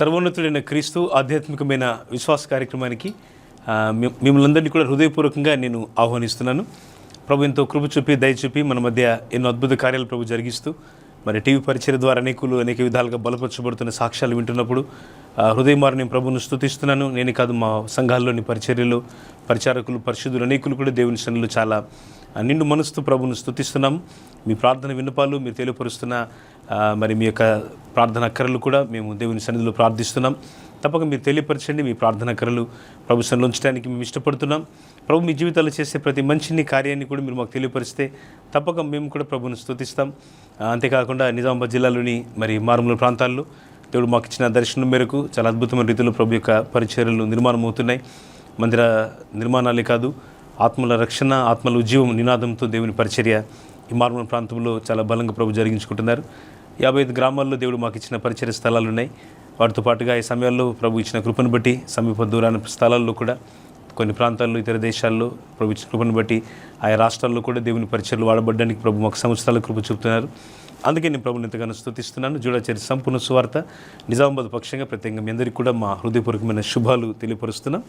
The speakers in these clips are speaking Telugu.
సర్వోన్నతుడైన క్రీస్తు ఆధ్యాత్మికమైన విశ్వాస కార్యక్రమానికి మిమ్మల్ని అందరినీ కూడా హృదయపూర్వకంగా నేను ఆహ్వానిస్తున్నాను. ప్రభు ఎంతో కృప చూపి దయ చూపి మన మధ్య ఎన్నో అద్భుత కార్యాలు ప్రభు జరిగిస్తూ మరి టీవీ పరిచయం ద్వారా అనేక విధాలుగా బలపరచబడుతున్న సాక్ష్యాలు వింటున్నప్పుడు హృదయమారు నేను ప్రభువును స్తుతిస్తున్నాను. నేనే కాదు, మా సంఘాల్లోని పరిచర్యలు పరిచారకులు పరిశుద్ధులు అనేకులు కూడా దేవుని సన్నిధిలో చాలా నిండు మనసుతో ప్రభువును స్తుతిస్తున్నాం. మీ ప్రార్థన విన్నపాలు మీరు తెలియపరుస్తున్న మరి మీ యొక్క ప్రార్థన అక్కరలు కూడా మేము దేవుని సన్నిధిలో ప్రార్థిస్తున్నాం. తప్పక మీరు తెలియపరచండి. మీ ప్రార్థన అక్కరలు ప్రభు సన్నిధిలో ఉంచడానికి మేము ఇష్టపడుతున్నాం. ప్రభు మీ జీవితాల్లో చేసే ప్రతి మంచిని కార్యాన్ని కూడా మీరు మాకు తెలియపరిస్తే తప్పక మేము కూడా ప్రభువును స్తుతిస్తాం. అంతేకాకుండా నిజామాబాద్ జిల్లాలోని మరి మారుమూల ప్రాంతాల్లో దేవుడు మాకు ఇచ్చిన దర్శనం మేరకు చాలా అద్భుతమైన రీతిలో ప్రభు యొక్క పరిచర్యలు నిర్మాణం అవుతున్నాయి. మందిర నిర్మాణాలే కాదు, ఆత్మల రక్షణ, ఆత్మల ఉద్యమం నినాదంతో దేవుని పరిచర్య ఈ మారుమూల ప్రాంతంలో చాలా బలంగా ప్రభు జరిగించుకుంటున్నారు. 55 గ్రామాల్లో దేవుడు మాకు ఇచ్చిన పరిచర్య స్థలాలు ఉన్నాయి. వాటితో పాటుగా ఈ సమయాల్లో ప్రభు ఇచ్చిన కృపను బట్టి సమీప దూరాన స్థలాల్లో కూడా కొన్ని ప్రాంతాల్లో ఇతర దేశాల్లో ప్రభు ఇచ్చిన కృపను బట్టి ఆయా రాష్ట్రాల్లో కూడా దేవుని పరిచర్యలు వాడబడ్డానికి ప్రభు మాకు సంవత్సరాల కృప చూపుతున్నారు. అందుకే నేను ప్రభుని ఎంతగానో స్తుతిస్తున్నాను. జూడాచేరి సంపూర్ణ సువార్త నిజామాబాద్ పక్షంగా ప్రత్యేకంగా మీ అందరికీ కూడా మా హృదయపూర్వకమైన శుభాలు తెలియపరుస్తున్నాం.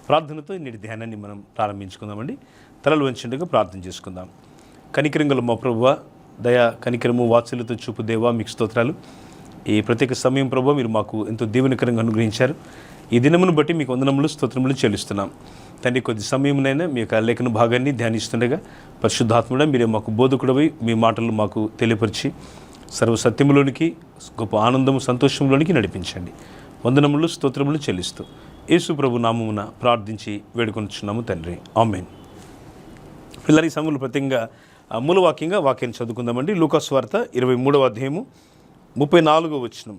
ప్రార్థనతో నేటి ధ్యానాన్ని మనం ప్రారంభించుకుందామండి. తలలు వంచుండగా ప్రార్థన చేసుకుందాం. కనికరంగల మా ప్రభువ, దయా కనికరము వాత్సల్యత చూపు దేవా, మీకు స్తోత్రాలు. ఈ ప్రత్యేక సమయం ప్రభు మీరు మాకు ఎంతో దీవెనకరంగా అనుగ్రహించారు. ఈ దినమును బట్టి మీకు వందనములు స్తోత్రములు చెల్లిస్తున్నాం తండ్రి. కొద్ది సమయంనైనా మీ యొక్క లేఖన భాగాన్ని ధ్యానిస్తుండగా పరిశుద్ధాత్ముడా మీరే మాకు బోధకుడవై మీ మాటలు మాకు తెలియపరిచి సర్వసత్యములోనికి గొప్ప ఆనందము సంతోషంలోనికి నడిపించండి. వందనములు స్తోత్రములు చెల్లిస్తూ యేసు ప్రభు నామమున ప్రార్థించి వేడుకొనుచున్నాము తండ్రి, ఆమేన్. పిల్లలు ఈ సమయంలో ప్రత్యేకంగా మూలవాక్యంగా వాక్యాన్ని చదువుకుందామండి. లూకాసు వార్త 23వ అధ్యాయము 34వ వచనం.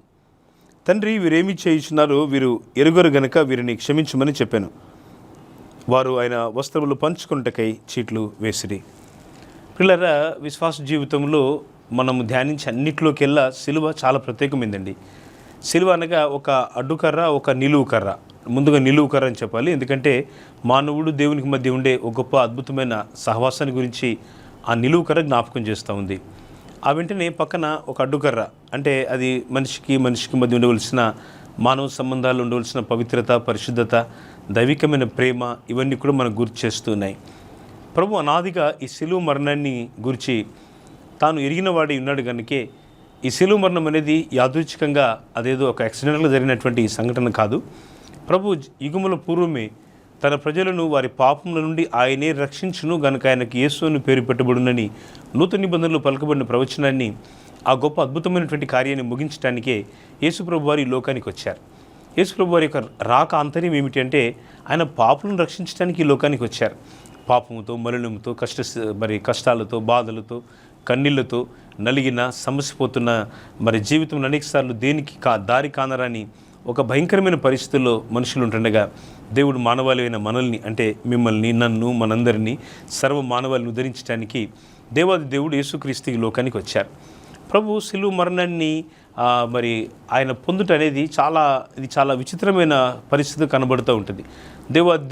తండ్రి, వీరేమి చేయుచున్నారో వీరు ఎరుగరు గనుక వీరిని క్షమించమని చెప్పాను. వారు ఆయన వస్త్రములు పంచుకొనుటకై చీట్లు వేసిరి. పిల్లరా, విశ్వాస జీవితంలో మనం ధ్యానించే అన్నిటిలోకెల్లా సిలువ చాలా ప్రత్యేకమైందండి. సిలువ అనగా ఒక అడ్డుకర్ర, ఒక నిలువు కర్ర. ముందుగా నిలువు కర్ర అని చెప్పాలి, ఎందుకంటే మానవుడు దేవునికి మధ్య ఉండే ఒక గొప్ప అద్భుతమైన సహవాసాన్ని గురించి ఆ నిలువు కర్ర జ్ఞాపకం చేస్తూ ఉంది. ఆ వెంటనే పక్కన ఒక అడ్డుకర్ర, అంటే అది మనిషికి మధ్య ఉండవలసిన మానవ సంబంధాలు ఉండవలసిన పవిత్రత, పరిశుద్ధత, దైవికమైన ప్రేమ, ఇవన్నీ కూడా మనకు గుర్తు చేస్తున్నాయి. ప్రభు అనాదిగా ఈ శిలువ మరణాన్ని గురించి తాను ఎరిగిన వాడి ఉన్నాడు కనుకే ఈ శిలువ మరణం అనేది యాదృచ్ఛికంగా అదేదో ఒక యాక్సిడెంట్గా జరిగినటువంటి సంఘటన కాదు. ప్రభు యుగముల పూర్వమే తన ప్రజలను వారి పాపముల నుండి ఆయనే రక్షించును గనుక ఆయనకు యేసు అని పేరు పెట్టబడునని నూతన నిబంధనలు పలకబడిన ప్రవచనాన్ని, ఆ గొప్ప అద్భుతమైనటువంటి కార్యాన్ని ముగించడానికే యేసుప్రభు వారు ఈ లోకానికి వచ్చారు. యేసుప్రభు వారి యొక్క రాక ఆంతర్యం ఏమిటి అంటే ఆయన పాపులను రక్షించడానికి ఈ లోకానికి వచ్చారు. పాపముతో, మలినముతో, కష్టాలతో, బాధలతో, కన్నీళ్లతో నలిగిన సమసిపోతున్న మరి జీవితం అనేకసార్లు దేనికి దారి కానరాని ఒక భయంకరమైన పరిస్థితుల్లో మనుషులు ఉంటుండగా దేవుడు మానవాళి మనల్ని, అంటే మిమ్మల్ని, నన్ను, మనందరినీ, సర్వ మానవాళిని ఉద్ధరించడానికి దేవాది దేవుడు యేసుక్రీస్తు ఈ లోకానికి వచ్చారు. ప్రభు శిలువ మరణాన్ని మరి ఆయన పొందుట అనేది ఇది చాలా విచిత్రమైన పరిస్థితి కనబడుతూ ఉంటుంది.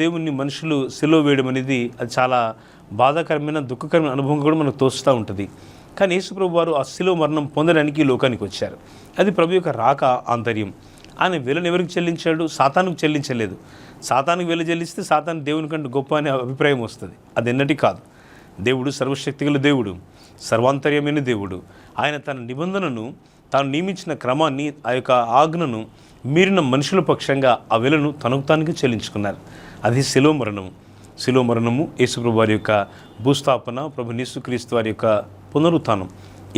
దేవుణ్ణి మనుషులు శిలువ వేయడం అనేది అది చాలా బాధాకరమైన, దుఃఖకరమైన అనుభవం కూడా మనకు తోస్తూ ఉంటుంది. కానీ యేసుప్రభు వారు ఆ శిలువ మరణం పొందడానికి ఈ లోకానికి వచ్చారు. అది ప్రభు యొక్క రాక ఆంతర్యం. ఆయన వెలను ఎవరికి చెల్లించాడు? సాతానుకు చెల్లించలేదు. సాతానుకు వెల చెల్లిస్తే సాతాను దేవుని కంటే గొప్ప అనే అభిప్రాయం వస్తుంది. అది ఎన్నటి కాదు. దేవుడు సర్వశక్తిగల దేవుడు, సర్వాంతర్యమైన దేవుడు. ఆయన తన నిబంధనను, తాను నియమించిన క్రమాన్ని, ఆ యొక్క ఆజ్ఞను మీరిన మనుషుల పక్షంగా ఆ వెలను తనకు తానుగా చెల్లించుకున్నారు. అది శిలువ మరణము. శిలువ మరణము, యేసుప్రభు వారి యొక్క భూస్థాపన, ప్రభు యేసుక్రీస్తు వారి యొక్క పునరుత్థానం,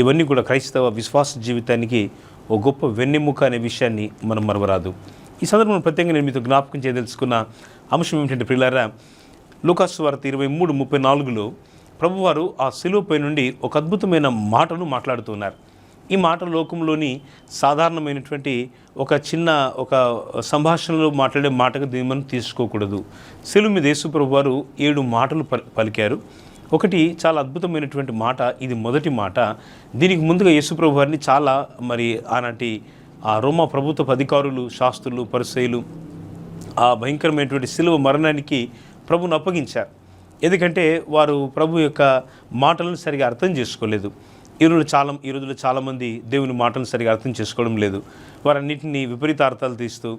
ఇవన్నీ కూడా క్రైస్తవ విశ్వాస జీవితానికి ఓ గొప్ప వెన్నెముక అనే విషయాన్ని మనం మరవరాదు. ఈ సందర్భంలో ప్రత్యేకంగా నేను మీతో జ్ఞాపకం చేయదలుచుకున్న అంశం ఏమిటంటే ప్రియులారా, లూకాసు వార్త 23:34లో ప్రభువారు ఆ శిలువపై నుండి ఒక అద్భుతమైన మాటను మాట్లాడుతున్నారు. ఈ మాట లోకంలోని సాధారణమైనటువంటి ఒక సంభాషణలో మాట్లాడే మాటగా దీన్ని మనం తీసుకోకూడదు. శిలువ మీద యేసు ప్రభువారు 7 మాటలు పలికారు. ఒకటి చాలా అద్భుతమైనటువంటి మాట. ఇది మొదటి మాట. దీనికి ముందుగా యేసుప్రభు వారిని చాలా ఆనాటి ఆ రోమా ప్రభుత్వ అధికారులు, శాస్త్రులు, పరిసయ్యులు ఆ భయంకరమైనటువంటి శిలువ మరణానికి ప్రభువును అప్పగించారు. ఎందుకంటే వారు ప్రభు యొక్క మాటలను సరిగా అర్థం చేసుకోలేదు. ఈ రోజుల్లో చాలామంది దేవుని మాటలు సరిగా అర్థం చేసుకోవడం లేదు. వారన్నింటినీ విపరీతార్థాలు తీస్తూ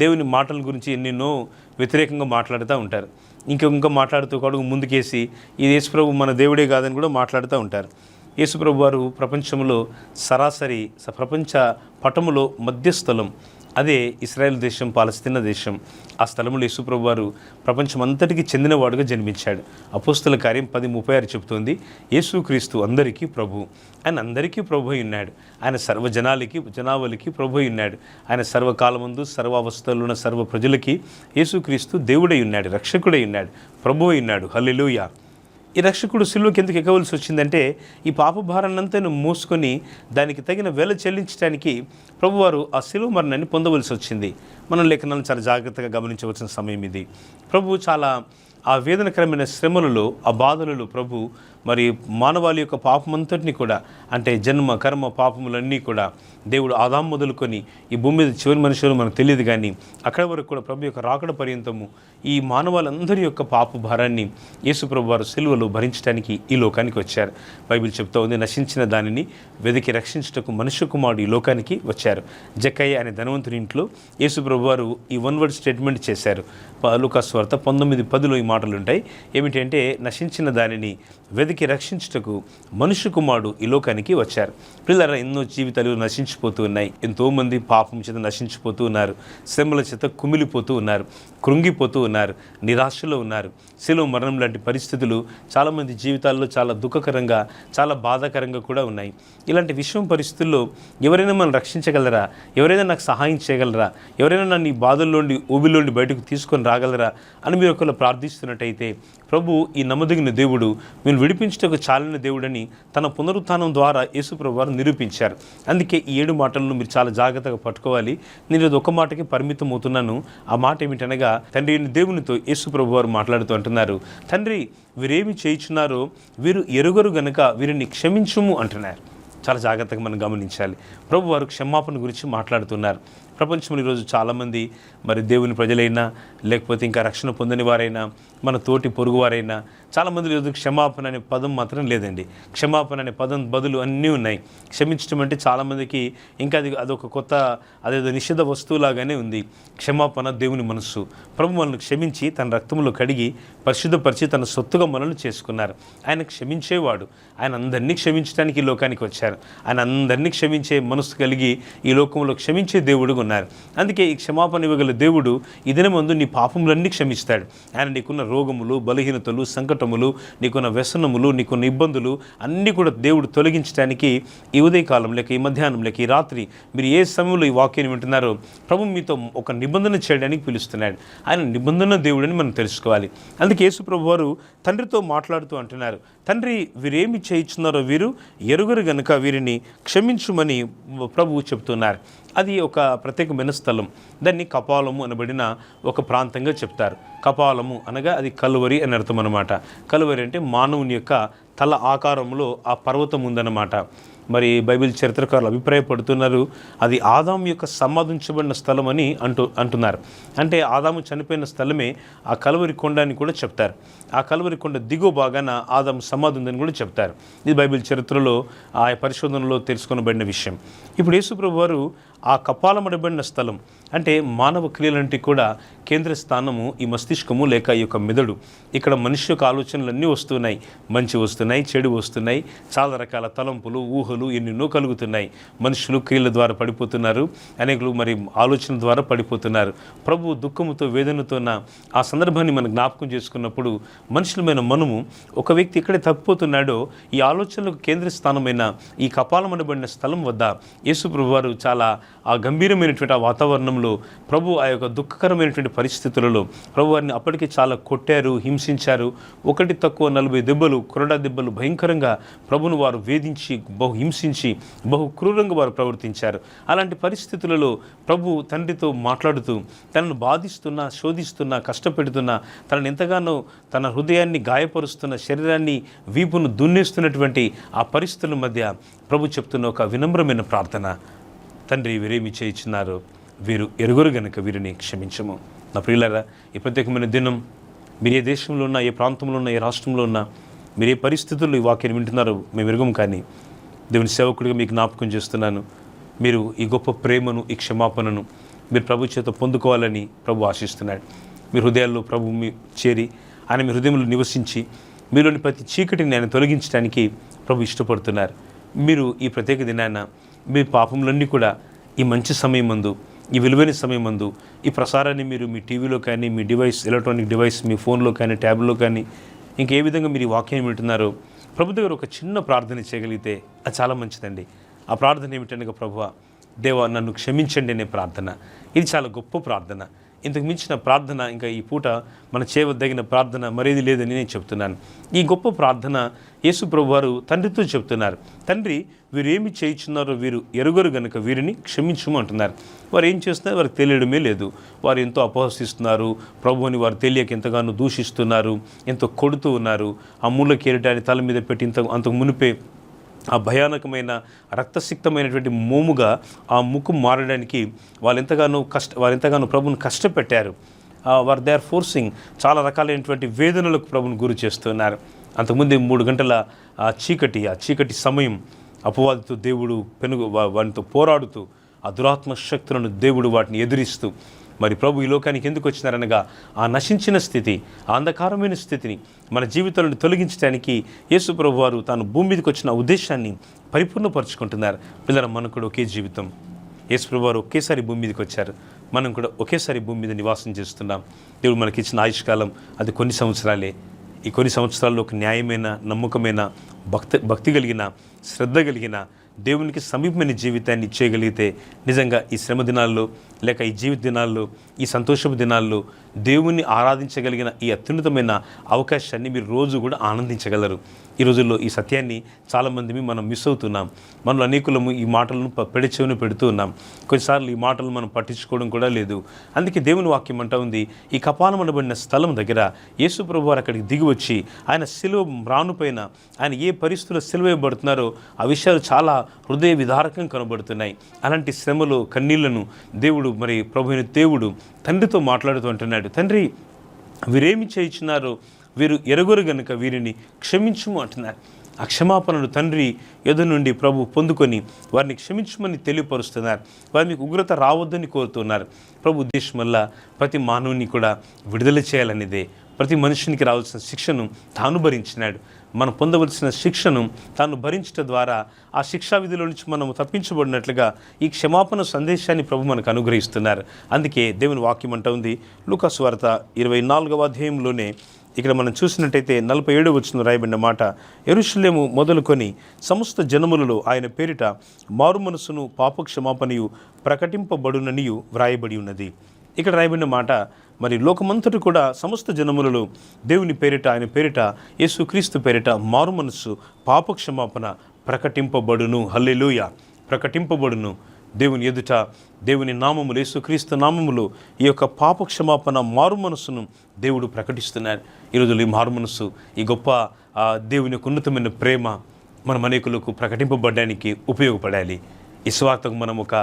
దేవుని మాటల గురించి ఎన్నెన్నో వ్యతిరేకంగా మాట్లాడుతూ ఉంటారు. ఇంకా మాట్లాడుతూ అడుగు ముందుకేసి ఈ యేసుప్రభు మన దేవుడే కాదని కూడా మాట్లాడుతూ ఉంటారు. యేసుప్రభు వారు ప్రపంచంలో ప్రపంచ పటములో మధ్యస్థలం, అదే ఇశ్రాయేల్ దేశం, పాలస్తీనా దేశం. ఆ స్థలంలో యేసుప్రభు వారు ప్రపంచం అంతటికి చెందినవాడుగా జన్మించాడు. అపోస్తల కార్యం 10:36 చెబుతోంది, యేసుక్రీస్తు అందరికీ ప్రభు. ఆయన అందరికీ ప్రభు అయి ఉన్నాడు. ఆయన జనావళికి ప్రభు అయి ఉన్నాడు. ఆయన సర్వకాలమందు సర్వావస్థల్లో ఉన్న సర్వ ప్రజలకి యేసుక్రీస్తు దేవుడై ఉన్నాడు, రక్షకుడై ఉన్నాడు, ప్రభు అయి ఉన్నాడు. హల్లెలూయా. ఈ రక్షకుడు సిలువకి ఎందుకు ఎక్కవలసి వచ్చిందంటే ఈ పాప భారాన్నంతా మోసుకొని దానికి తగిన వెల చెల్లించడానికి ప్రభువారు ఆ సిలువ మరణాన్ని పొందవలసి వచ్చింది. మనం లేఖనాలను చాలా జాగ్రత్తగా గమనించవలసిన సమయం ఇది. ప్రభు చాలా ఆ వేదనకరమైన శ్రమలలో, ఆ బాధలలో ప్రభు మరి మానవాళి యొక్క పాపమంతటిని కూడా, అంటే జన్మ కర్మ పాపములన్నీ కూడా దేవుడు ఆదాము మొదలుకొని ఈ భూమి మీద చివరి మనుషులు మనకు తెలియదు, కానీ అక్కడి వరకు కూడా ప్రభు యొక్క రాకడ పర్యంతము ఈ మానవాళ్ళందరి యొక్క పాప భారాన్ని యేసు ప్రభు వారు సిలువలో భరించడానికి ఈ లోకానికి వచ్చారు. బైబిల్ చెప్తా ఉంది, నశించిన దానిని వెతికి రక్షించుటకు మనుష్య కుమారుడు ఈ లోకానికి వచ్చారు. జక్కయ్య అనే ధనవంతుని ఇంట్లో యేసు ప్రభు వారు ఈ వన్ వర్డ్ స్టేట్మెంట్ చేశారు. లూకాసు వార్త 19:10 ఈ మాటలు ఉంటాయి. ఏమిటంటే, నశించిన దానిని వెతికి రక్షించుటకు మనుష్య కుమారుడు ఈ లోకానికి వచ్చారు. పిల్లల ఎన్నో జీవితాలు నశించిపోతూ ఉన్నాయి. ఎంతోమంది పాపం చేత నశించిపోతూ ఉన్నారు, శ్రమల చేత కుమిలిపోతూ ఉన్నారు, కృంగిపోతూ ఉన్నారు, నిరాశలో ఉన్నారు. శిలువ మరణం లాంటి పరిస్థితులు చాలామంది జీవితాల్లో చాలా దుఃఖకరంగా, చాలా బాధాకరంగా కూడా ఉన్నాయి. ఇలాంటి విషయం పరిస్థితుల్లో ఎవరైనా మనం రక్షించగలరా? ఎవరైనా నాకు సహాయం చేయగలరా? ఎవరైనా నన్ను ఈ బాధల్లోండి, ఊబిలోండి బయటకు తీసుకొని రాగలరా అని మీరు ఒకవేళ ప్రార్థిస్తున్నట్టయితే, ప్రభు ఈ నమ్మదగిన దేవుడు, మీరు విడిపించుటకు చాలిన దేవుడని తన పునరుత్థానం ద్వారా యేసు ప్రభు వారు నిరూపించారు. అందుకే ఈ 7 మాటలను మీరు చాలా జాగ్రత్తగా పట్టుకోవాలి. నేను ఇది ఒక మాటకి పరిమితం అవుతున్నాను. ఆ మాట ఏమిటనగా, తండ్రి దేవునితో యేసు ప్రభు వారు మాట్లాడుతూ అంటున్నారు, తండ్రి వీరేమి చేయుచున్నారో వీరు ఎరుగరు గనుక వీరిని క్షమించుము అంటున్నారు. చాలా జాగ్రత్తగా మనం గమనించాలి. ప్రభు వారు క్షమాపణ గురించి మాట్లాడుతున్నారు. ప్రపంచంలో ఈరోజు చాలామంది మరి దేవుని ప్రజలైనా, లేకపోతే ఇంకా రక్షణ పొందని వారైనా, మన తోటి పొరుగు వారైనా, చాలామంది ఈరోజు క్షమాపణ అనే పదం మాత్రం లేదండి. క్షమాపణ అనే పదం బదులు అన్నీ ఉన్నాయి. క్షమించడం అంటే చాలామందికి ఇంకా అదొక కొత్త, అదేదో నిషిద్ధ వస్తువులాగానే ఉంది. క్షమాపణ దేవుని మనస్సు. ప్రభు మనల్ని క్షమించి తన రక్తంలో కడిగి పరిశుద్ధపరిచి తన సొత్తుగా మనల్ని చేసుకున్నారు. ఆయన క్షమించేవాడు. ఆయన అందరినీ క్షమించడానికి ఈ లోకానికి వచ్చారు. ఆయన అందరినీ క్షమించే మనసు కలిగి ఈ లోకంలో క్షమించే దేవుడుగా ఉన్నారు. అందుకే ఈ క్షమాపణ ఇవ్వగల దేవుడు ఈ దినమందు నీ పాపములన్నీ క్షమిస్తాడు. ఆయన నీకున్న రోగములు, బలహీనతలు, సంకటములు, నీకున్న వ్యసనములు, నీకున్న ఇబ్బందులు అన్నీ కూడా దేవుడు తొలగించడానికి ఈ ఉదయకాలం లేక ఈ మధ్యాహ్నం లేక ఈ రాత్రి మీరు ఏ సమయంలో ఈ వాక్యాన్ని వింటున్నారో ప్రభు మీతో ఒక నిబంధన చేయడానికి పిలుస్తున్నాడు. ఆయన నిబంధన దేవుడని మనం తెలుసుకోవాలి. అందుకే యేసు ప్రభు వారు తండ్రితో మాట్లాడుతూ అంటున్నారు, తండ్రి వీరేమి చేయించున్నారో వీరు ఎరుగరు గనుక వీరిని క్షమించుమని ప్రభువు చెప్తున్నారు. అది ఒక ప్రత్యేకమైన స్థలం. దాన్ని కపాలము అనబడిన ఒక ప్రాంతంగా చెప్తారు. కపాలము అనగా అది కలువరి అని అర్థం అనమాట. కలువరి అంటే మానవుని యొక్క తల ఆకారంలో ఆ పర్వతం ఉందన్నమాట. మరి బైబిల్ చరిత్రకారులు అభిప్రాయపడుతున్నారు, అది ఆదాము యొక్క సమాధించబడిన స్థలం అని అంటున్నారు. అంటే ఆదాము చనిపోయిన స్థలమే ఆ కలువరి కొండ అని కూడా చెప్తారు. ఆ కలువరి కొండ దిగువ భాగాన ఆదాము సమాధి ఉందని కూడా చెప్తారు. ఇది బైబిల్ చరిత్రలో ఆ పరిశోధనలో తెలుసుకొనబడిన విషయం. ఇప్పుడు యేసు ప్రభు వారు ఆ కపాలమడబడిన స్థలం అంటే మానవ క్రియలంటే కూడా కేంద్ర స్థానము ఈ మస్తిష్కము లేక ఈ యొక్క మెదడు. ఇక్కడ మనిషి యొక్క ఆలోచనలన్నీ వస్తున్నాయి, మంచి వస్తున్నాయి, చెడు వస్తున్నాయి, చాలా రకాల తలంపులు, ఊహలు ఎన్నెన్నో కలుగుతున్నాయి. మనుషులు క్రియల ద్వారా పడిపోతున్నారు, అనేకులు మరి ఆలోచన ద్వారా పడిపోతున్నారు. ప్రభు దుఃఖముతో వేదనతో ఆ సందర్భాన్ని మనం జ్ఞాపకం చేసుకున్నప్పుడు మనుషులమైన మనము ఒక వ్యక్తి ఎక్కడే తప్పిపోతున్నాడో ఈ ఆలోచనలకు కేంద్ర స్థానమైన ఈ కపాలమనబడిన స్థలం వద్ద యేసు ప్రభు వారు చాలా ఆ గంభీరమైనటువంటి ఆ వాతావరణంలో ప్రభు ఆ యొక్క దుఃఖకరమైనటువంటి పరిస్థితులలో ప్రభు వారిని అప్పటికే చాలా కొట్టారు, హింసించారు. 1 తక్కువ 40 దెబ్బలు, కొరడా దెబ్బలు భయంకరంగా ప్రభును వారు వేధించి, బహు హింసించి, బహు క్రూరంగా వారు ప్రవర్తించారు. అలాంటి పరిస్థితులలో ప్రభు తండ్రితో మాట్లాడుతూ తనను బాధిస్తున్నా, శోధిస్తున్నా, కష్టపెడుతున్నా, తనను ఎంతగానో తన హృదయాన్ని గాయపరుస్తున్న, శరీరాన్ని వీపును దున్నేస్తున్నటువంటి ఆ పరిస్థితుల మధ్య ప్రభు చెప్తున్న ఒక వినమ్రమైన ప్రార్థన, తండ్రి వీరేమి చేయించున్నారో వీరు ఎరుగరు గనుక వీరిని క్షమించము. నా ప్రియులారా, ఈ ప్రత్యేకమైన దినం మీరు ఏ దేశంలో ఉన్నా, ఏ ప్రాంతంలో ఉన్నా, ఏ రాష్ట్రంలో ఉన్నా, మీరు ఏ పరిస్థితుల్లో ఈ వాక్యాన్ని వింటున్నారో మేము ఎరుగము, కానీ దేవుని సేవకుడిగా మీకు జ్ఞాపకం చేస్తున్నాను. మీరు ఈ గొప్ప ప్రేమను, ఈ క్షమాపణను మీరు ప్రభు చేత పొందుకోవాలని ప్రభు ఆశిస్తున్నాడు. మీ హృదయాల్లో ప్రభు మీ చేరి ఆయన మీ హృదయంలో నివసించి మీలోని ప్రతి చీకటిని ఆయన తొలగించడానికి ప్రభు ఇష్టపడుతున్నారు. మీరు ఈ ప్రత్యేక దినాన మీ పాపములన్నీ కూడా ఈ మంచి సమయం మందు, ఈ విలువైన సమయం మందు ఈ ప్రసారాన్ని మీరు మీ టీవీలో కానీ, మీ డివైస్, ఎలక్ట్రానిక్ డివైస్, మీ ఫోన్లో కానీ, ట్యాబ్లో కానీ, ఇంకే విధంగా మీరు ఈ వాక్యాన్ని వింటున్నారో ప్రభు దగ్గర ఒక చిన్న ప్రార్థన చేయగలిగితే అది చాలా మంచిదండి. ఆ ప్రార్థన ఏమిటనగా, ప్రభువా దేవా నన్ను క్షమించండి అనే ప్రార్థన. ఇది చాలా గొప్ప ప్రార్థన. ఇంతకు మించిన ప్రార్థన ఇంకా ఈ పూట మన చేయవద్దగిన ప్రార్థన మరేది లేదని నేను చెప్తున్నాను. ఈ గొప్ప ప్రార్థన యేసు ప్రభువారు తండ్రితో చెప్తున్నారు. తండ్రి, వీరు ఏమి చేయించున్నారో వీరు ఎరుగరు గనుక వీరిని క్షమించము అంటున్నారు. వారు ఏం చేస్తున్నారు? వారికి తెలియడమే లేదు. వారు ఎంతో అపహసిస్తున్నారు ప్రభువుని. వారు తెలియక ఎంతగానో దూషిస్తున్నారు, ఎంతో కొడుతూ ఉన్నారు. ఆ ముళ్ళ కిరీటాన్ని తల మీద పెట్టి అంతకు మునిపే ఆ భయానకమైన రక్తసిక్తమైనటువంటి మోముగా ఆ ముక్కు మారడానికి వారు ఎంతగానో ప్రభుని కష్టపెట్టారు. వారు దే ఆర్ ఫోర్సింగ్, చాలా రకాలైనటువంటి వేదనలకు ప్రభుని గురి చేస్తున్నారు. అంతకుముందు 3 గంటల ఆ చీకటి సమయం అపవాదితో దేవుడు వాటితో పోరాడుతూ ఆ దురాత్మ శక్తులను దేవుడు వాటిని ఎదిరిస్తూ మరి ప్రభు ఈ లోకానికి ఎందుకు వచ్చినారనగా ఆ నశించిన స్థితి, ఆ అంధకారమైన స్థితిని మన జీవితాలను తొలగించడానికి యేసు ప్రభు వారు తాను భూమి మీదకి వచ్చిన ఉద్దేశాన్ని పరిపూర్ణపరుచుకుంటున్నారు. పిల్లల, మనకు కూడా ఒకే జీవితం. యేసు ప్రభు వారు ఒకేసారి భూమి మీదకి వచ్చారు. మనం కూడా ఒకేసారి భూమి మీద నివాసం చేస్తున్నాం. దేవుడు మనకిచ్చిన ఆయుష్కాలం అది కొన్ని సంవత్సరాలే. ఈ కొన్ని సంవత్సరాల్లో ఒక న్యాయమైన, నమ్మకమైన, భక్తి కలిగిన, శ్రద్ధ కలిగిన, దేవునికి సమీపమైన జీవితాన్ని చేయగలిగితే నిజంగా ఈ శ్రమ దినాల్లో లేక ఈ జీవిత దినాల్లో, ఈ సంతోషపు దినాల్లో దేవుణ్ణి ఆరాధించగలిగిన ఈ అత్యున్నతమైన అవకాశాన్ని మీరు రోజు కూడా ఆనందించగలరు. ఈ రోజుల్లో ఈ సత్యాన్ని చాలామంది మనం మిస్ అవుతున్నాం. మనలో అనేకులము ఈ మాటలను పెడచెవిన పెడుతూ ఉన్నాం. కొన్నిసార్లు ఈ మాటలను మనం పట్టించుకోవడం కూడా లేదు. అందుకే దేవుని వాక్యం అంటా ఉంది, ఈ కపాలమనబడిన స్థలం దగ్గర యేసు ప్రభు వారు అక్కడికి దిగి వచ్చి ఆయన శిలువ రానుపైన ఆయన ఏ పరిస్థితుల్లో సిలువేయబడుతున్నారో ఆ విషయాలు చాలా హృదయ విదారకం కనబడుతున్నాయి. అలాంటి శ్రమలో కన్నీళ్లను ప్రభు అయిన దేవుడు తండ్రితో మాట్లాడుతూ అంటున్నాడు, తండ్రి, వీరేమి చేయించున్నారో వీరు ఎరగరు గనుక వీరిని క్షమించుము అంటున్నారు. ఆ క్షమాపణను తండ్రి ఎదురు నుండి ప్రభు పొందుకొని వారిని క్షమించమని తెలియపరుస్తున్నారు. వారి మీకు ఉగ్రత రావద్దని కోరుతున్నారు. ప్రభు ఉద్దేశం వల్ల ప్రతి మానవుని కూడా విడుదల చేయాలనేదే. ప్రతి మనుషునికి రావాల్సిన శిక్షను తాను భరించినాడు. మనం పొందవలసిన శిక్షను తాను భరించడం ద్వారా ఆ శిక్షా విధిలో నుంచి మనం తప్పించబడినట్లుగా ఈ క్షమాపణ సందేశాన్ని ప్రభు మనకు అనుగ్రహిస్తున్నారు. అందుకే దేవుని వాక్యం అంటూ ఉంది, లూకా సువార్త 24వ అధ్యాయంలోనే ఇక్కడ మనం చూసినట్టయితే 47వ వచనంలో రాయబడిన మాట, యెరూషలేము మొదలుకొని సమస్త జనములలో ఆయన పేరిట మారు మనసును పాపక్షమాపణయు ప్రకటింపబడుననియు వ్రాయబడి ఉన్నది. ఇక్కడ రాయబడిన మాట, మరి లోకమంతటి కూడా సమస్త జనములలో దేవుని పేరిట, ఆయన పేరిట, యేసుక్రీస్తు పేరిట మారు మనస్సు పాపక్షమాపణ ప్రకటింపబడును. హల్లెలూయా! ప్రకటింపబడును. దేవుని ఎదుట, దేవుని నామములు, యేసుక్రీస్తు నామములు ఈ యొక్క పాపక్షమాపణ మారు మనస్సును దేవుడు ప్రకటిస్తున్నారు. ఈరోజు ఈ మారు మనస్సు, ఈ గొప్ప దేవుని యొక్క ఉన్నతమైన ప్రేమ మనం అనేకులకు ప్రకటింపబడడానికి ఉపయోగపడాలి. ఈ స్వార్థకు మనం ఒక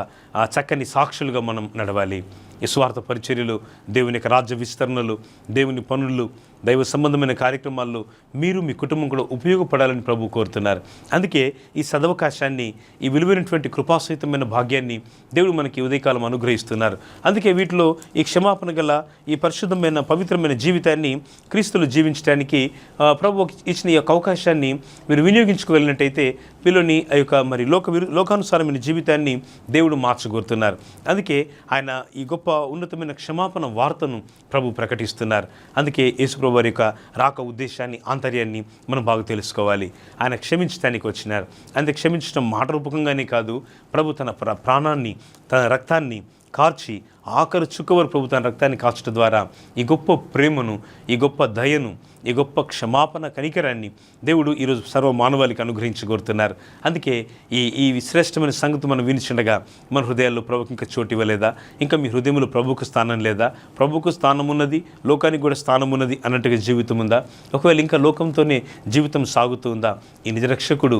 చక్కని సాక్షులుగా మనం నడవాలి. ఈ స్వార్థ పరిచర్యలు, దేవుని యొక్క రాజ్య విస్తరణలు, దేవుని పనులు, దైవ సంబంధమైన కార్యక్రమాల్లో మీరు మీ కుటుంబం కూడా ఉపయోగపడాలని ప్రభు కోరుతున్నారు. అందుకే ఈ సదవకాశాన్ని, ఈ విలువైనటువంటి కృపాసహితమైన భాగ్యాన్ని దేవుడు మనకి ఉదయకాలం అనుగ్రహిస్తున్నారు. అందుకే వీటిలో ఈ క్షమాపణ గల ఈ పరిశుద్ధమైన పవిత్రమైన జీవితాన్ని క్రీస్తులు జీవించడానికి ప్రభు ఇచ్చిన ఈ యొక్క అవకాశాన్ని మీరు వినియోగించుకోగలిగినట్టయితే మీలోని ఆ యొక్క లోకానుసారమైన జీవితాన్ని దేవుడు మార్చగోరుతున్నారు. అందుకే ఆయన ఈ గొప్ప ఉన్నతమైన క్షమాపణ వార్తను ప్రభు ప్రకటిస్తున్నారు. అందుకే యేసు వారి యొక్క రాక ఉద్దేశాన్ని, ఆంతర్యాన్ని మనం బాగా తెలుసుకోవాలి. ఆయన క్షమించడానికి వచ్చినారు. అంతే క్షమించడం మాట రూపకంగానే కాదు, ప్రభు తన ప్రాణాన్ని, తన రక్తాన్ని కార్చి ఆఖరు చుక్కవరు ప్రభు తన రక్తాన్ని కార్చడం ద్వారా ఈ గొప్ప ప్రేమను, ఈ గొప్ప దయను, ఈ గొప్ప క్షమాపణ కనికరాన్ని దేవుడు ఈరోజు సర్వ మానవాళికి అనుగ్రహించగోరుతున్నారు. అందుకే ఈ శ్రేష్టమైన సంగతి మనం వినిచుండగా మన హృదయాల్లో ప్రభుకి ఇంకా చోటు ఇవ్వలేదా? ఇంకా మీ హృదయంలో ప్రభుకు స్థానం లేదా? ప్రభుకు స్థానం ఉన్నది, లోకానికి కూడా స్థానం ఉన్నది అన్నట్టుగా జీవితం ఉందా? ఒకవేళ ఇంకా లోకంతోనే జీవితం సాగుతూ ఉందా? ఈ నిజరక్షకుడు,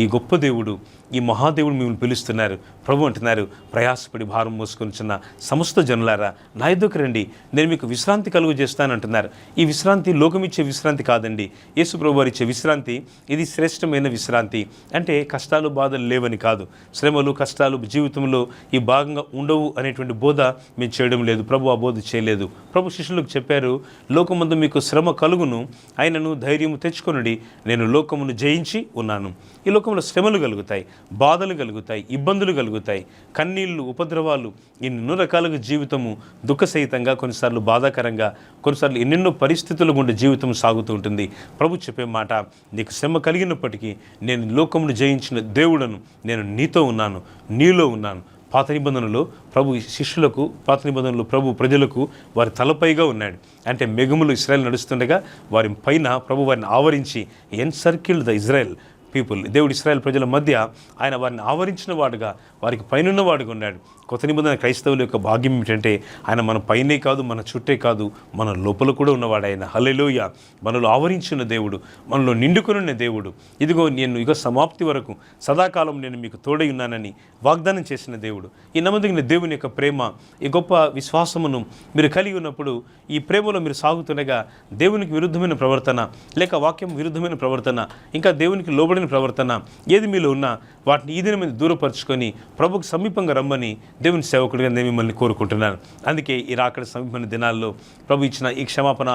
ఈ గొప్ప దేవుడు, ఈ మహాదేవుడు మిమ్మల్ని పిలుస్తున్నారు. ప్రభు అంటున్నారు, ప్రయాసపడి భారం మోసుకొని చిన్న సమస్త జనులారా నా యొద్దకు రండి, నేను మీకు విశ్రాంతి కలుగు చేస్తానంటున్నారు. ఈ విశ్రాంతి లోకమిచ్చే విశ్రాంతి కాదండి, యేసు ప్రభు వారు ఇచ్చే విశ్రాంతి. ఇది శ్రేష్టమైన విశ్రాంతి. అంటే కష్టాలు బాధలు లేవని కాదు, శ్రమలు కష్టాలు జీవితంలో ఈ భాగంగా ఉండవు అనేటువంటి బోధ మేము చేయడం లేదు. ప్రభు ఆ బోధ చేయలేదు. ప్రభు శిష్యులకు చెప్పారు, లోకమందు మీకు శ్రమ కలుగును, ఆయనను ధైర్యము తెచ్చుకొనుడి, నేను లోకమును జయించి ఉన్నాను. ఈ లోకంలో శ్రమలు కలుగుతాయి, బాధలు కలుగుతాయి, ఇబ్బందులు కలుగుతాయి, కన్నీళ్లు, ఉపద్రవాలు, ఎన్నో రకాలుగా జీవితము దుఃఖసహితంగా, కొన్నిసార్లు బాధాకరంగా, కొన్నిసార్లు ఎన్నెన్నో పరిస్థితుల గుండా జీవితం సాగుతూ ఉంటుంది. ప్రభు చెప్పే మాట, నీకు శ్రమ కలిగినప్పటికీ నేను లోకమును జయించిన దేవుడను, నేను నీతో ఉన్నాను, నీలో ఉన్నాను. పాత నిబంధనలో ప్రభు శిష్యులకు, పాత నిబంధనలో ప్రభు ప్రజలకు వారి తలపైగా ఉన్నాడు. అంటే మెగములు ఇశ్రాయేల్ నడుస్తుండగా వారి పైన ప్రభు వారిని ఆవరించి ఎన్సర్కిల్డ్ ద ఇజ్రాయెల్ పీపుల్, దేవుడు ఇశ్రాయేల్ ప్రజల మధ్య ఆయన వారిని ఆవరించిన వాడుగా, వారికి పైనున్న వాడుగా ఉన్నాడు. కొత్త నిబంధన క్రైస్తవుల యొక్క భాగ్యం ఏమిటంటే ఆయన మన పైనే కాదు, మన చుట్టే కాదు, మన లోపల కూడా ఉన్నవాడు ఆయన. హల్లెలూయా. మనలో ఆవరించిన దేవుడు, మనలో నిండుకొనున్న దేవుడు. ఇదిగో నేను యుగ సమాప్తి వరకు సదాకాలం నేను మీకు తోడై ఉన్నానని వాగ్దానం చేసిన దేవుడు. ఈ నమ్మదగిన దేవుని యొక్క ప్రేమ, ఈ గొప్ప విశ్వాసమును మీరు కలిగి ఉన్నప్పుడు, ఈ ప్రేమలో మీరు సాగుతుండగా దేవునికి విరుద్ధమైన ప్రవర్తన, లేక వాక్యం విరుద్ధమైన ప్రవర్తన, ఇంకా దేవునికి లోబడిన ప్రవర్తన ఏది మీలో ఉన్నా వాటిని ఈ దినం మీద దూరపరుచుకొని ప్రభుకు సమీపంగా రమ్మని దేవుని సేవకుడిగా నేను మిమ్మల్ని కోరుకుంటున్నాను. అందుకే ఈ రాకడ సమీపమైన దినాల్లో ప్రభు ఇచ్చిన ఈ క్షమాపణ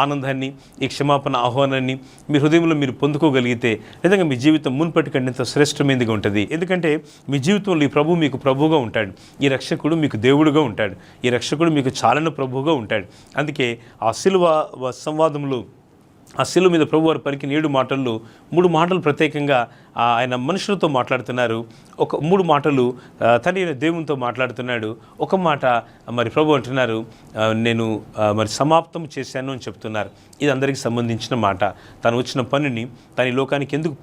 ఆనందాన్ని, ఈ క్షమాపణ ఆహ్వానాన్ని మీ హృదయంలో మీరు పొందుకోగలిగితే నిజంగా మీ జీవితం మున్పటి కంటే ఎంతో శ్రేష్టమైనదిగా ఉంటుంది. ఎందుకంటే మీ జీవితంలో ఈ ప్రభు మీకు ప్రభువుగా ఉంటాడు, ఈ రక్షకుడు మీకు దేవుడుగా ఉంటాడు, ఈ రక్షకుడు మీకు చాలన ప్రభువుగా ఉంటాడు. అందుకే ఆ సిలువ సంవాదంలో, ఆ శిలువ మీద ప్రభు వారు పలికిన 7 మాటల్లో 3 మాటలు ప్రత్యేకంగా ఆయన మనుషులతో మాట్లాడుతున్నారు. ఒక 3 మాటలు తండ్రి అయిన దేవునితో మాట్లాడుతున్నాడు. ఒక మాట మరి ప్రభు అంటున్నారు, నేను మరి సమాప్తం చేశాను అని చెప్తున్నారు. ఇది అందరికీ సంబంధించిన మాట. తను వచ్చిన పనిని, తన లోకానికి ఎందుకు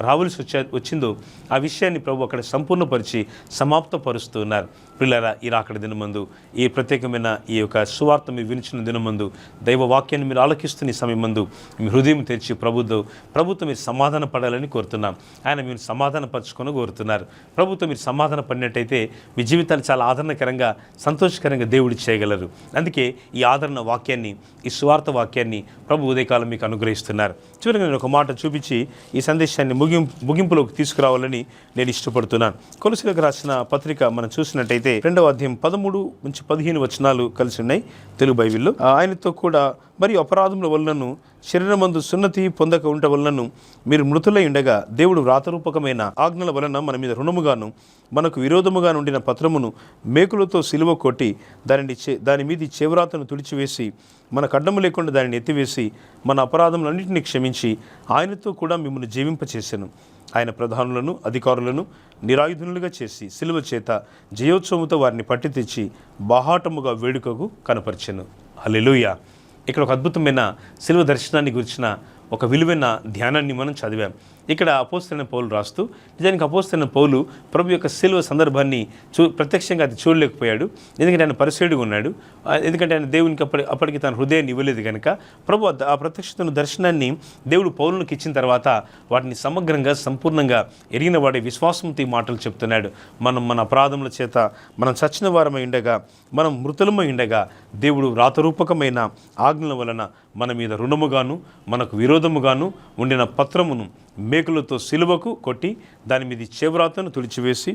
రావాల్సి వచ్చిందో ఆ విషయాన్ని ప్రభు అక్కడ సంపూర్ణపరిచి సమాప్తపరుస్తున్నారు. పిల్లరా, ఈ రాకడ దినమందు, ఈ ప్రత్యేకమైన ఈ యొక్క సువార్త మీరు వినిచిన దినమందు, దైవ వాక్యాన్ని మీరు ఆలకిస్తున్న ఈ సమయమందు మీ హృదయం తెరిచి ప్రభుత్వం మీరు సమాధాన పడాలని కోరుతున్నాం. ఆయన మీరు సమాధాన పరచుకొని కోరుతున్నారు. ప్రభుత్వం మీరు సమాధాన పడినట్టయితే మీ జీవితాలు చాలా ఆదరణకరంగా, సంతోషకరంగా దేవుడు చేయగలరు. అందుకే ఈ ఆదరణ వాక్యాన్ని, ఈ సువార్త వాక్యాన్ని ప్రభు ఉదయకాలం మీకు అనుగ్రహిస్తున్నారు. చివరిగా నేను ఒక మాట చూపించి ఈ సందేశాన్ని ముగింపులోకి తీసుకురావాలని నేను ఇష్టపడుతున్నాను. కొలసీలకు రాసిన పత్రిక మనం చూసినట్టయితే 2వ అధ్యాయం 13 నుంచి 15 వచనాలు కలిసి ఉన్నాయి తెలుగు బైబిల్లో. ఆయనతో కూడా మరియు అపరాధముల వలనను శరీరమందు సున్నతి పొందక ఉంట వలనను మీరు మృతులై ఉండగా దేవుడు వ్రాతరూపకమైన ఆజ్ఞల వలన మన మీద రుణముగాను మనకు విరోధముగా నుండిన పత్రమును మేకులతో సిలువ కొట్టి దాని మీది చేవ్రాతను తుడిచివేసి మనకు అడ్డము లేకుండా దానిని ఎత్తివేసి మన అపరాధములన్నింటినీ క్షమించి ఆయనతో కూడా మిమ్మల్ని జీవింపచేసెను. ఆయన ప్రధానులను, అధికారులను నిరాయుధులుగా చేసి సిలువ చేత జయోత్సవముతో వారిని పట్టి తెచ్చి బాహాటముగా వేడుకకు కనపరిచెను. హల్లెలూయా. ఇక్కడ ఒక అద్భుతమైన సిలువ దర్శనాన్ని గురించిన ఒక విలువైన ధ్యానాన్ని మనం చదివాం. ఇక్కడ అపోస్తలుడైన పౌలు రాస్తూ, నిజానికి అపోస్తలుడైన పౌలు ప్రభు యొక్క సిలువ సందర్భాన్ని ప్రత్యక్షంగా అది చూడలేకపోయాడు. ఎందుకంటే ఆయన పరిసేడుగా ఉన్నాడు. ఎందుకంటే ఆయన దేవునికి అప్పటికి తన హృదయాన్ని ఇవ్వలేదు కనుక ప్రభు ఆ ప్రత్యక్షతను, దర్శనాన్ని దేవుడు పౌలునికి ఇచ్చిన తర్వాత వాటిని సమగ్రంగా, సంపూర్ణంగా ఎరిగిన వాడే విశ్వాసంతో ఈ మాటలు చెప్తున్నాడు. మన అపరాధముల చేత మనం చచ్చిన వారమై ఉండగా, మనం మృతులమై ఉండగా దేవుడు వ్రాతరూపకమైన ఆజ్ఞల వలన మన మీద రుణముగాను మనకు విరోధముగాను ఉండిన పత్రమును మేకులతో సిలువకు కొట్టి దాని మీద చేవ్రాతను తుడిచివేసి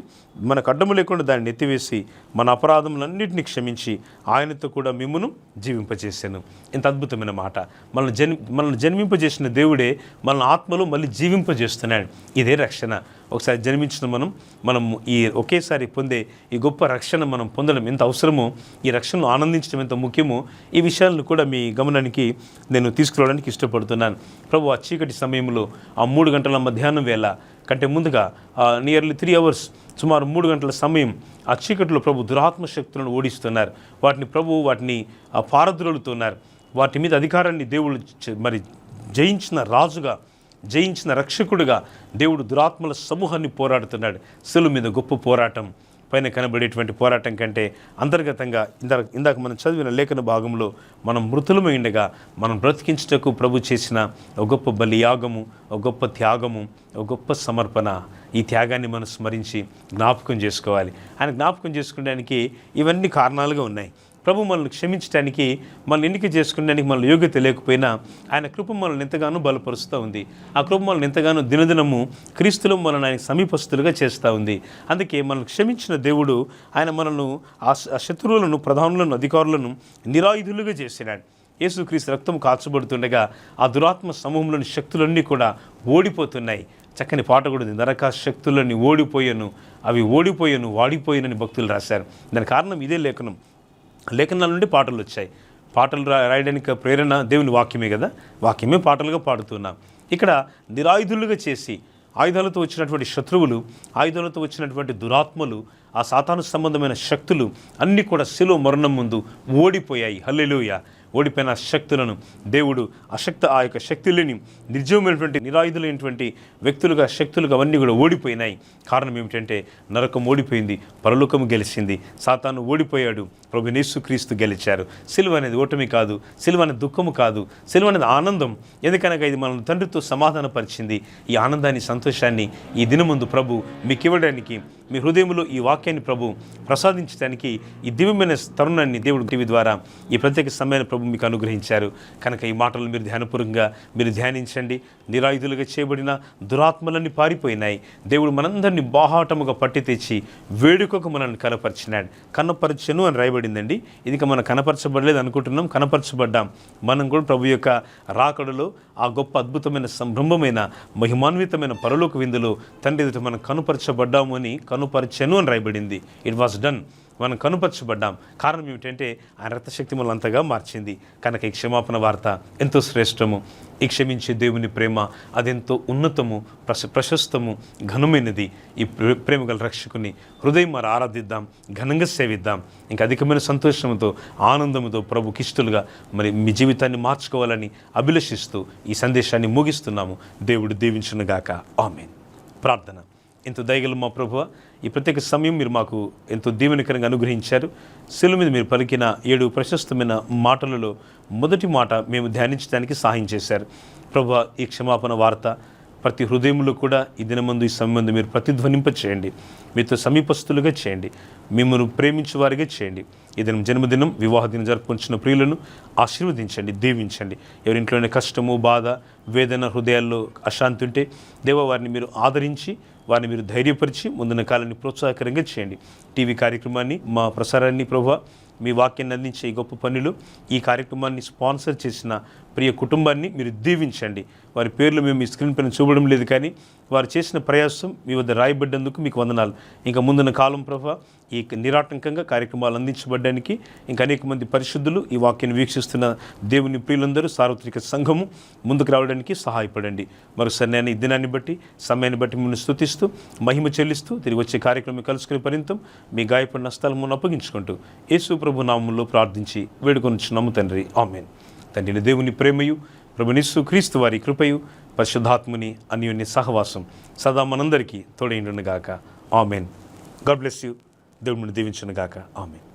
మనకు అడ్డము లేకుండా దాన్ని ఎత్తివేసి మన అపరాధములన్నింటినీ క్షమించి ఆయనతో కూడా మిమ్మును జీవింపజేశాను. ఇంత అద్భుతమైన మాట. మనల్ని జన్మింపజేసిన దేవుడే మనల్ని ఆత్మలో మళ్ళీ జీవింపజేస్తున్నాడు. ఇదే రక్షణ. ఒకసారి జన్మించిన మనం ఈ ఒకేసారి పొందే ఈ గొప్ప రక్షణ మనం పొందడం ఎంత అవసరమో, ఈ రక్షణను ఆనందించడం ఎంత ముఖ్యమో, ఈ విషయాలను కూడా మీ గమనానికి నేను తీసుకురావడానికి ఇష్టపడుతున్నాను. ప్రభు ఆ చీకటి సమయంలో ఆ 3 గంటల మధ్యాహ్నం వేళ కంటే ముందుగా నియర్లీ 3 hours, సుమారు 3 గంటల సమయం ఆ చీకటిలో ప్రభు దురాత్మ శక్తులను ఓడిస్తున్నారు. వాటిని పారద్రోలుతున్నారు. వాటి మీద అధికారాన్ని దేవుడు మరి జయించిన రాజుగా, జయించిన రక్షకుడుగా దేవుడు దురాత్మల సమూహాన్ని పోరాడుతున్నాడు. సిలువ మీద గొప్ప పోరాటం. పైన కనబడేటువంటి పోరాటం కంటే అంతర్గతంగా ఇందాక మనం చదివిన లేఖన భాగంలో మనం మృతులమై ఉండగా మనం బ్రతికించుటకు ప్రభు చేసిన ఒక గొప్ప బలియాగము, ఒక గొప్ప త్యాగము, ఒక గొప్ప సమర్పణ. ఈ త్యాగాన్ని మనం స్మరించి జ్ఞాపకం చేసుకోవాలి. ఆయన జ్ఞాపకం చేసుకోవడానికి ఇవన్నీ కారణాలుగా ఉన్నాయి. ప్రభు మనల్ని క్షమించడానికి, మనల్ని ఎన్నిక చేసుకోవడానికి మనల్ని యోగ్యత లేకపోయినా ఆయన కృప మనల్ని ఎంతగానో బలపరుస్తూ ఉంది. ఆ కృప మనల్ని ఎంతగానో దినదినము క్రీస్తులో మనల్ని ఆయన సమీపస్తులుగా చేస్తూ ఉంది. అందుకే మనల్ని క్షమించిన దేవుడు ఆయన మనల్ని ఆ శత్రువులను, ప్రధానులను, అధికారులను నిరాయుధులుగా చేసినాడు. యేసుక్రీస్తు రక్తం కాల్చబడుతుండగా ఆ దురాత్మ సమూహంలోని శక్తులన్నీ కూడా ఓడిపోతున్నాయి. చక్కని పాట కూడా ఉంది, నరక శక్తులన్నీ ఓడిపోయాను, అవి ఓడిపోయాను, వాడిపోయానని భక్తులు రాశారు. దాని కారణం ఇదే లేఖనాల నుండి పాటలు వచ్చాయి. పాటలు రాయడానికి ప్రేరణ దేవుని వాక్యమే కదా, వాక్యమే పాటలుగా పాడుతున్నాం. ఇక్కడ నిరాయుధులుగా చేసి ఆయుధాలతో వచ్చినటువంటి శత్రువులు, ఆయుధాలతో వచ్చినటువంటి దురాత్మలు, ఆ సాతాను సంబంధమైన శక్తులు అన్నీ కూడా శిలువ మరణం ముందు ఓడిపోయాయి. హల్లెలూయా. ఓడిపోయిన శక్తులను దేవుడు ఆ యొక్క శక్తులని నిర్జీవమైనటువంటి నిరాయుధులైనటువంటి వ్యక్తులుగా, శక్తులుగా అవన్నీ కూడా ఓడిపోయినాయి. కారణం ఏమిటంటే నరకం ఓడిపోయింది, పరలోకము గెలిచింది, సాతాను ఓడిపోయాడు, ప్రభు యేసుక్రీస్తు గెలిచారు. సిలువ అనేది ఓటమి కాదు, సిలువ అనేది దుఃఖము కాదు, సిలువ అనేది ఆనందం. ఎందుకనగా ఇది మనల్ని తండ్రితో సమాధానపరిచింది. ఈ ఆనందాన్ని, సంతోషాన్ని ఈ దినముందు ప్రభు మీకు ఇవ్వడానికి, మీ హృదయంలో ఈ వాక్యాన్ని ప్రభు ప్రసాదించడానికి ఈ దివ్యమైన తరుణాన్ని దేవుడు టీవీ ద్వారా ఈ ప్రత్యేక సమయాన్ని ప్రభు మీకు అనుగ్రహించారు. కనుక ఈ మాటలు మీరు ధ్యానపూర్వకంగా మీరు ధ్యానించండి. నిరాయుధులుగా చేయబడిన దురాత్మలన్నీ పారిపోయినాయి. దేవుడు మనందరినీ బాహాటముగా పట్టి తెచ్చి వేడుకకు మనల్ని కనపరిచినాడు. కనపరచను అని రాయబడిందండి. ఇది మనం కనపరచబడలేదు అనుకుంటున్నాం, కనపరచబడ్డాం. మనం కూడా ప్రభు యొక్క రాకడలో ఆ గొప్ప అద్భుతమైన సంభ్రమమైన మహిమాన్వితమైన పరలోక విందులో తండ్రి ఎదుట మనం కనుపరచబడ్డాము అని, కనుపరచను అని రాయబడింది. It was done. మనం కనుపరచబడ్డాం. కారణం ఏమిటంటే ఆయన రక్తశక్తి మనల్ని అంతగా మార్చింది. కనుక ఈ క్షమాపణ వార్త ఎంతో శ్రేష్టము. ఈ క్షమించే దేవుని ప్రేమ అదెంతో ఉన్నతము, ప్రశస్తము, ఘనమైనది. ఈ ప్రేమ గల రక్షకుని హృదయం మరి ఆరాధిద్దాం, ఘనంగా సేవిద్దాం. ఇంకా అధికమైన సంతోషంతో, ఆనందంతో ప్రభుకిష్టులుగా మరి మీ జీవితాన్ని మార్చుకోవాలని అభిలషిస్తూ ఈ సందేశాన్ని ముగిస్తున్నాము. దేవుడు దీవించునుగాక. ఆమేన్. ప్రార్థన. ఎంతో దయగల మా ప్రభువా, ఈ ప్రత్యేక సమయం మీరు మాకు ఎంతో దీవెనకరంగా అనుగ్రహించారు. శిలువ మీద మీరు పలికిన 7 ప్రశస్తమైన మాటలలో మొదటి మాట మేము ధ్యానించడానికి సహాయం చేశారు. ప్రభువా, ఈ క్షమాపణ వార్త ప్రతి హృదయంలో కూడా ఈ దినమందు, ఈ సమయంలో మీరు ప్రతిధ్వనింప చేయండి. మీతో సమీపస్తులుగా చేయండి, మిమ్మల్ని ప్రేమించే వారిగా చేయండి. ఈ దినం జన్మదినం, వివాహ దినం జరుపుకుంటున్న ప్రియులను ఆశీర్వదించండి, దీవించండి. ఎవరింట్లోనే కష్టము, బాధ, వేదన, హృదయాల్లో అశాంతి ఉంటే దేవ వారిని మీరు ఆదరించి, వారిని మీరు ధైర్యపరిచి ముందున్న కాలాన్ని ప్రోత్సాహకరంగా చేయండి. టీవీ కార్యక్రమాన్ని, మా ప్రసారాన్ని ప్రభువా, మీ వాక్యాన్ని అందించే ఈ గొప్ప పనులు, ఈ కార్యక్రమాన్ని స్పాన్సర్ చేసిన ప్రియ కుటుంబాన్ని మీరు దీవించండి. వారి పేర్లు మేము ఈ స్క్రీన్ పైన చూడడం లేదు, కానీ వారు చేసిన ప్రయాసం మీ వద్ద రాయబడ్డందుకు మీకు వందనాలు. ఇంకా ముందున్న కాలం ప్రభువా, ఈ నిరాటంకంగా కార్యక్రమాలు అందించబడ్డానికి ఇంకా అనేక మంది పరిశుద్ధులు, ఈ వాక్యాన్ని వీక్షిస్తున్న దేవుని ప్రియులందరూ, సార్వత్రిక సంఘము ముందుకు రావడానికి సహాయపడండి. మరోసారి నేను ఈ దినాన్ని బట్టి, సమయాన్ని బట్టి మిమ్మల్ని స్తుతిస్తూ, మహిమ చెల్లిస్తూ, తిరిగి వచ్చే కార్యక్రమం కలుసుకునే పర్యంతం మీ గాయపడిన స్థలమును అప్పగించుకుంటూ యేసు ప్రభు నామములో ప్రార్థించి వేడుకొనుచున్నాము తండ్రి. ఆమేన్. తండ్రిని దేవుని ప్రేమయు, ప్రభుని యేసు క్రీస్తు వారి కృపయు, పరిశుద్ధాత్ముని అన్యోన్య సహవాసం సదా మనందరికీ తోడైండునుగాక. ఆమేన్. God bless you. దేవుడిని దీవించునుగాక. ఆమేన్.